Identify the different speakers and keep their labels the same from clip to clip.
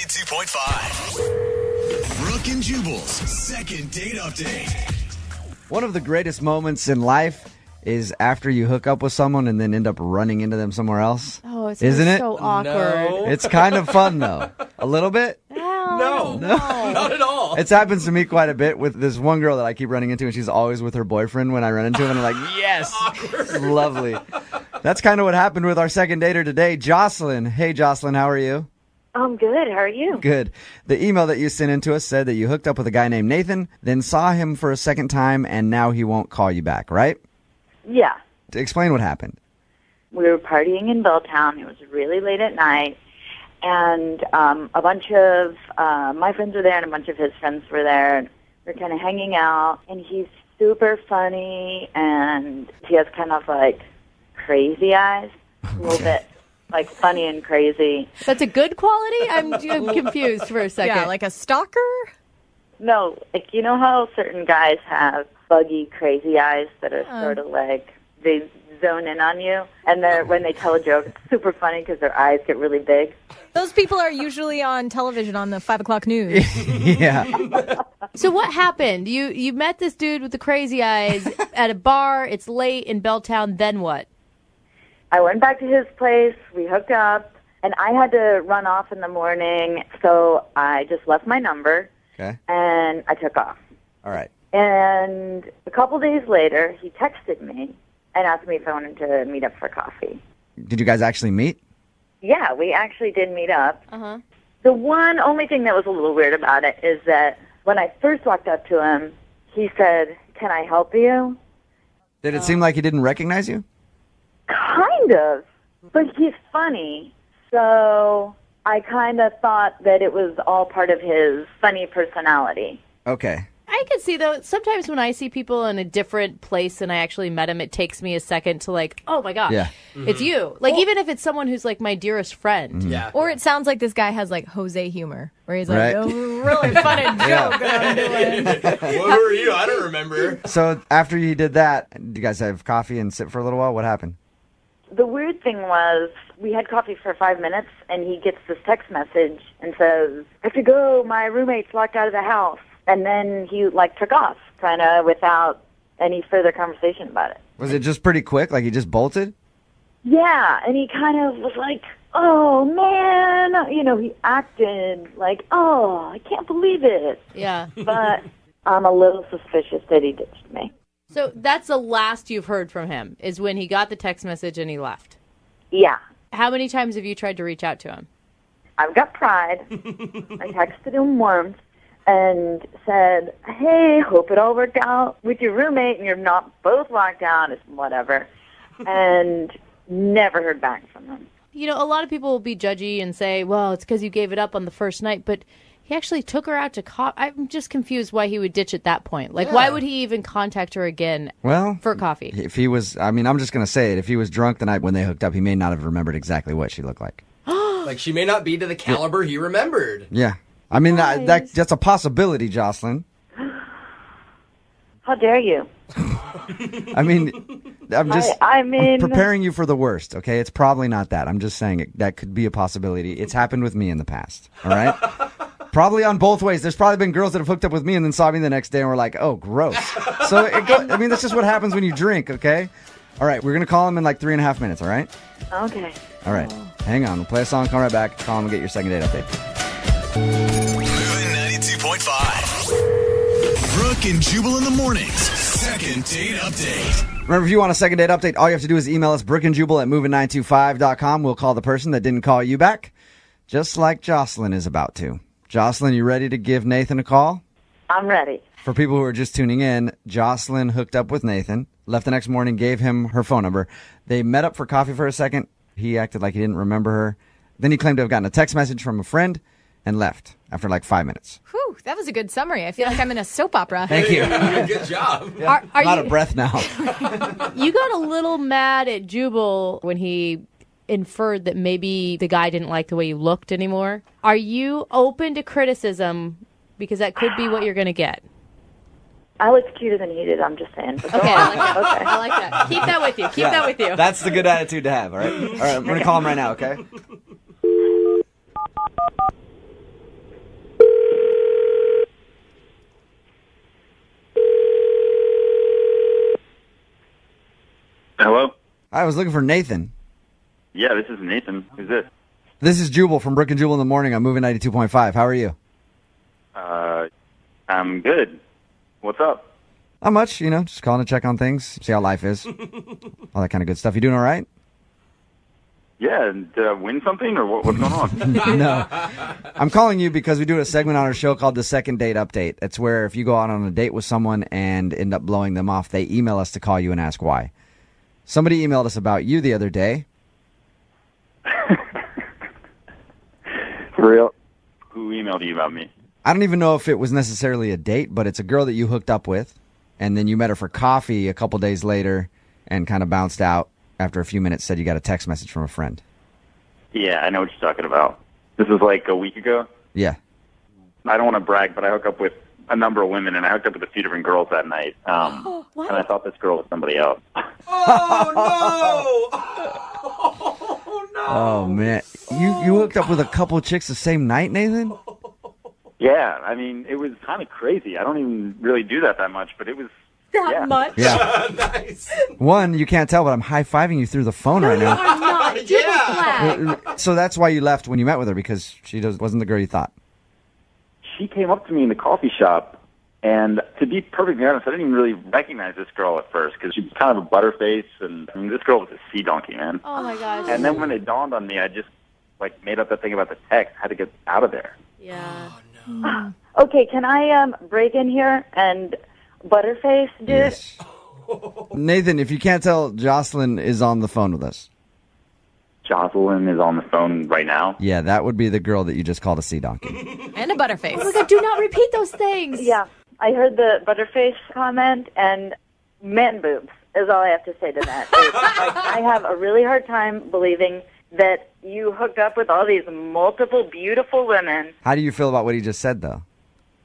Speaker 1: 92.5. Brooke and Jubal's second date update.
Speaker 2: One of the greatest moments in life is after you hook up with someone and then end up running into them somewhere else.
Speaker 3: Oh, it's
Speaker 2: Isn't it?
Speaker 3: so awkward.
Speaker 4: No.
Speaker 2: It's kind of fun, though. A little bit.
Speaker 4: No, not at all.
Speaker 2: It's happened to me quite a bit with this one girl that I keep running into, and she's always with her boyfriend when I run into him, and I'm like, yes, lovely. That's kind of what happened with our second dater today, Jocelyn. Hey, Jocelyn, how are you?
Speaker 5: I'm good. How are you?
Speaker 2: Good. The email that you sent in to us said that you hooked up with a guy named Nathan, then saw him for a second time, and now he won't call you back, right?
Speaker 5: Yeah.
Speaker 2: Explain what happened.
Speaker 5: We were partying in Belltown. It was really late at night. And a bunch of my friends were there and a bunch of his friends were there. And we were kind of hanging out. And he's super funny. And he has kind of like crazy eyes. A little bit like funny and crazy.
Speaker 3: That's a good quality? I'm confused for a second.
Speaker 6: Yeah, like a stalker?
Speaker 5: No, like you know how certain guys have buggy, crazy eyes that are sort of like they zone in on you, and when they tell a joke, it's super funny because their eyes get really big.
Speaker 6: Those people are usually on television on the 5 o'clock news.
Speaker 2: Yeah.
Speaker 3: So what happened? You met this dude with the crazy eyes at a bar. It's late in Belltown. Then what?
Speaker 5: I went back to his place. We hooked up, and I had to run off in the morning, so I just left my number,
Speaker 2: Okay.
Speaker 5: and I took off.
Speaker 2: All right.
Speaker 5: And a couple days later, he texted me and asked me if I wanted to meet up for coffee.
Speaker 2: Did you guys actually meet?
Speaker 5: Yeah, we actually did meet up.
Speaker 3: Uh-huh.
Speaker 5: The only thing that was a little weird about it is that when I first walked up to him, he said, "Can I help you?"
Speaker 2: Did it seem like he didn't recognize you?
Speaker 5: Kind of, but he's funny, so I kind of thought that it was all part of his funny personality.
Speaker 2: Okay.
Speaker 3: I can see, though, sometimes when I see people in a different place and I actually met them, it takes me a second to like, oh my gosh,
Speaker 2: Yeah.
Speaker 3: it's you. Like, even if it's someone who's like my dearest friend.
Speaker 4: Yeah.
Speaker 6: Or it sounds like this guy has like Jose humor, where he's like,
Speaker 2: Right.
Speaker 6: oh, really funny joke that I'm doing.
Speaker 4: What were you? I don't remember.
Speaker 2: So after you did that, did you guys have coffee and sit for a little while? What happened?
Speaker 5: The weird thing was we had coffee for 5 minutes, and he gets this text message and says, "I have to go. My roommate's locked out of the house." And then he, like, took off, kind of without any further conversation about it.
Speaker 2: Was it just pretty quick? Like he just bolted?
Speaker 5: Yeah, and he kind of was like, "Oh, man." You know, he acted like, "Oh, I can't believe it."
Speaker 3: Yeah.
Speaker 5: But I'm a little suspicious that he ditched me.
Speaker 3: So that's the last you've heard from him, is when he got the text message and he left.
Speaker 5: Yeah.
Speaker 3: How many times have you tried to reach out to him?
Speaker 5: I've got pride. I texted him once and said, "Hey, hope it all worked out with your roommate and you're not both locked out," it's whatever. And never heard back from him.
Speaker 3: You know, a lot of people will be judgy and say, well, it's because you gave it up on the first night, but he actually took her out to coffee. I'm just confused why he would ditch at that point. Like, why would he even contact her again for coffee?
Speaker 2: If he was, I mean, I'm just going to say it. If he was drunk the night when they hooked up, he may not have remembered exactly what she looked like.
Speaker 4: Like, she may not be to the caliber he remembered.
Speaker 2: Yeah. I mean, that's a possibility, Jocelyn.
Speaker 5: How dare you?
Speaker 2: I mean, I'm preparing you for the worst, okay? It's probably not that. I'm just saying that could be a possibility. It's happened with me in the past, all right? Probably on both ways. There's probably been girls that have hooked up with me and then saw me the next day and were like, oh, gross. So, I mean, that's just what happens when you drink, okay? All right, we're going to call him in like 3.5 minutes, all right?
Speaker 5: Okay.
Speaker 2: All right. Hang on. We'll play a song, come right back, call him and get your second date update.
Speaker 1: Moving 92.5. Brooke and Jubal in the mornings. Second date update.
Speaker 2: Remember, if you want a second date update, all you have to do is email us, brookandjubal@moving925.com. We'll call the person that didn't call you back, just like Jocelyn is about to. Jocelyn, you ready to give Nathan a call?
Speaker 5: I'm ready.
Speaker 2: For people who are just tuning in, Jocelyn hooked up with Nathan, left the next morning, gave him her phone number. They met up for coffee for a second. He acted like he didn't remember her. Then he claimed to have gotten a text message from a friend and left after like 5 minutes.
Speaker 6: Whew, that was a good summary. I feel like I'm in a soap opera.
Speaker 2: Thank you.
Speaker 4: Good job.
Speaker 2: Yeah,
Speaker 3: Are
Speaker 2: I'm out
Speaker 3: you-
Speaker 2: of breath now.
Speaker 3: You got a little mad at Jubal when he inferred that maybe the guy didn't like the way you looked anymore. Are you open to criticism? Because that could be what you're going to get.
Speaker 5: I looked cuter than he did, I'm just saying. But
Speaker 3: Okay, I like that.
Speaker 5: Okay.
Speaker 3: I like that. Keep that with you. Keep that with you.
Speaker 2: That's the good attitude to have, all right? All right, I'm going to call him right now, okay? I was looking for Nathan.
Speaker 7: Yeah, this is Nathan. Who's this?
Speaker 2: This is Jubal from Brook and Jubal in the Morning on Moving 92.5. How are you?
Speaker 7: I'm good. What's up?
Speaker 2: Not much, just calling to check on things, see how life is. All that kind of good stuff. You doing all right?
Speaker 7: Yeah, did I win something or what's going on?
Speaker 2: No. I'm calling you because we do a segment on our show called the Second Date Update. It's where if you go out on a date with someone and end up blowing them off, they email us to call you and ask why. Somebody emailed us about you the other day.
Speaker 7: For real? Who emailed you about me?
Speaker 2: I don't even know if it was necessarily a date, but it's a girl that you hooked up with, and then you met her for coffee a couple days later and kind of bounced out. After a few minutes, said you got a text message from a friend.
Speaker 7: Yeah, I know what you're talking about. This was like a week ago.
Speaker 2: Yeah.
Speaker 7: I don't want to brag, but I hooked up with a number of women, and I hooked up with a few different girls that night.
Speaker 3: What?
Speaker 7: And I thought this girl was somebody else.
Speaker 4: Oh, no! Oh, no!
Speaker 2: Oh, man. You hooked up with a couple chicks the same night, Nathan?
Speaker 7: Yeah, I mean, it was kind of crazy. I don't even really do that much, but it was...
Speaker 3: That much?
Speaker 2: Yeah.
Speaker 4: Nice.
Speaker 2: One, you can't tell, but I'm high-fiving you through the phone right now.
Speaker 3: I'm not.
Speaker 4: Yeah.
Speaker 3: Flag.
Speaker 2: So that's why you left when you met with her, because she wasn't the girl you thought.
Speaker 7: She came up to me in the coffee shop, and to be perfectly honest, I didn't even really recognize this girl at first, because she was kind of a butterface, and I mean, this girl was a sea donkey, man.
Speaker 3: Oh, my gosh.
Speaker 7: And then when it dawned on me, I just, made up that thing about the text. I had to get out of there.
Speaker 3: Yeah.
Speaker 5: Okay, can I break in here and butterface, dude?
Speaker 2: Yes. Nathan, if you can't tell, Jocelyn is on the phone with us.
Speaker 7: Jocelyn is on the phone right now.
Speaker 2: Yeah, that would be the girl that you just called a sea donkey.
Speaker 6: And a butterface.
Speaker 3: Oh, my God, do not repeat those things.
Speaker 5: Yeah, I heard the butterface comment, and man boobs is all I have to say to that. I have a really hard time believing that you hooked up with all these multiple beautiful women.
Speaker 2: How do you feel about what he just said, though?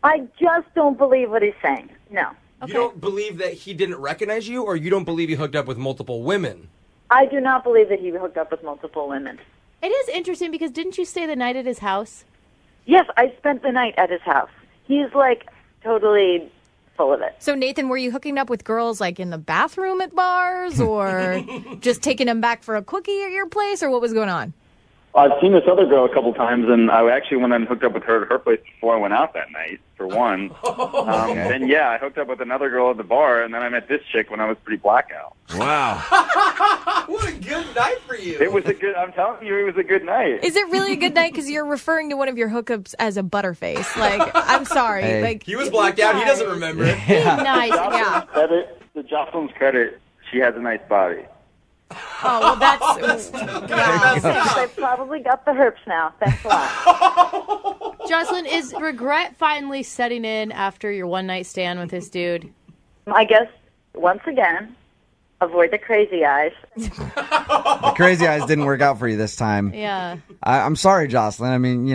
Speaker 5: I just don't believe what he's saying. No.
Speaker 4: You don't believe that he didn't recognize you, or you don't believe he hooked up with multiple women?
Speaker 5: I do not believe that he hooked up with multiple women.
Speaker 3: It is interesting because didn't you stay the night at his house?
Speaker 5: Yes, I spent the night at his house. He's totally full of it.
Speaker 6: So, Nathan, were you hooking up with girls in the bathroom at bars or just taking them back for a quickie at your place, or what was going on?
Speaker 7: I've seen this other girl a couple times, and I actually went and hooked up with her at her place before I went out that night, for one. Then, I hooked up with another girl at the bar, and then I met this chick when I was pretty blackout.
Speaker 2: Wow.
Speaker 4: What a good night for you.
Speaker 7: I'm telling you, it was a good night.
Speaker 6: Is it really a good night? Because you're referring to one of your hookups as a butterface. I'm sorry.
Speaker 2: Hey.
Speaker 4: He was blacked out. He doesn't remember.
Speaker 3: Be nice. Yeah.
Speaker 7: To Jocelyn's credit, she has a nice body.
Speaker 6: Oh, well, that's... wow.
Speaker 5: I've probably got the herpes now. Thanks a lot.
Speaker 3: Jocelyn, is regret finally setting in after your one-night stand with this dude?
Speaker 5: I guess, once again, avoid the crazy eyes.
Speaker 2: The crazy eyes didn't work out for you this time.
Speaker 3: Yeah.
Speaker 2: I'm sorry, Jocelyn. I mean,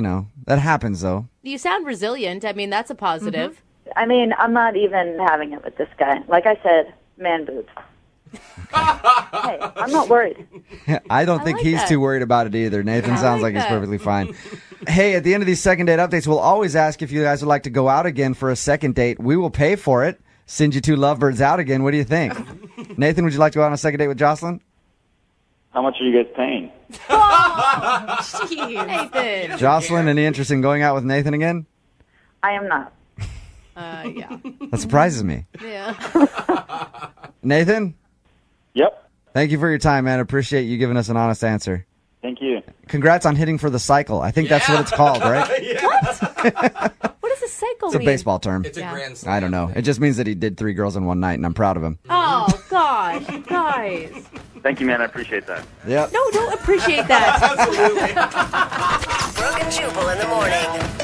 Speaker 2: that happens, though.
Speaker 3: You sound resilient. I mean, that's a positive.
Speaker 5: Mm-hmm. I mean, I'm not even having it with this guy. Like I said, man boobs. Hey, I'm not worried.
Speaker 2: I don't think
Speaker 3: like
Speaker 2: he's
Speaker 3: that.
Speaker 2: too worried about it either. Nathan sounds like he's
Speaker 3: that.
Speaker 2: perfectly fine. Hey, at the end of these second date updates, we'll always ask if you guys would like to go out again for a second date. We will pay for it. Send you two lovebirds out again. What do you think? Nathan, would you like to go out on a second date with Jocelyn?
Speaker 7: How much are you guys paying?
Speaker 6: Jeez.
Speaker 3: Nathan.
Speaker 2: Jocelyn, any interest in going out with Nathan again?
Speaker 5: I am not.
Speaker 3: Yeah.
Speaker 2: That surprises me.
Speaker 3: Yeah.
Speaker 2: Nathan,
Speaker 7: Yep.
Speaker 2: thank you for your time, man. Appreciate you giving us an honest answer.
Speaker 7: Thank you.
Speaker 2: Congrats on hitting for the cycle. I think that's what it's called, right?
Speaker 3: What does a cycle
Speaker 2: It's a
Speaker 3: mean?
Speaker 2: baseball term.
Speaker 4: It's a grand slam.
Speaker 2: I don't know. It just means that he did 3 girls in one night, and I'm proud of him.
Speaker 3: Oh, gosh. Guys.
Speaker 7: Thank you, man. I appreciate that.
Speaker 2: Yep.
Speaker 3: No, don't appreciate that.
Speaker 4: Absolutely.
Speaker 8: Brooke and Jubal in the morning.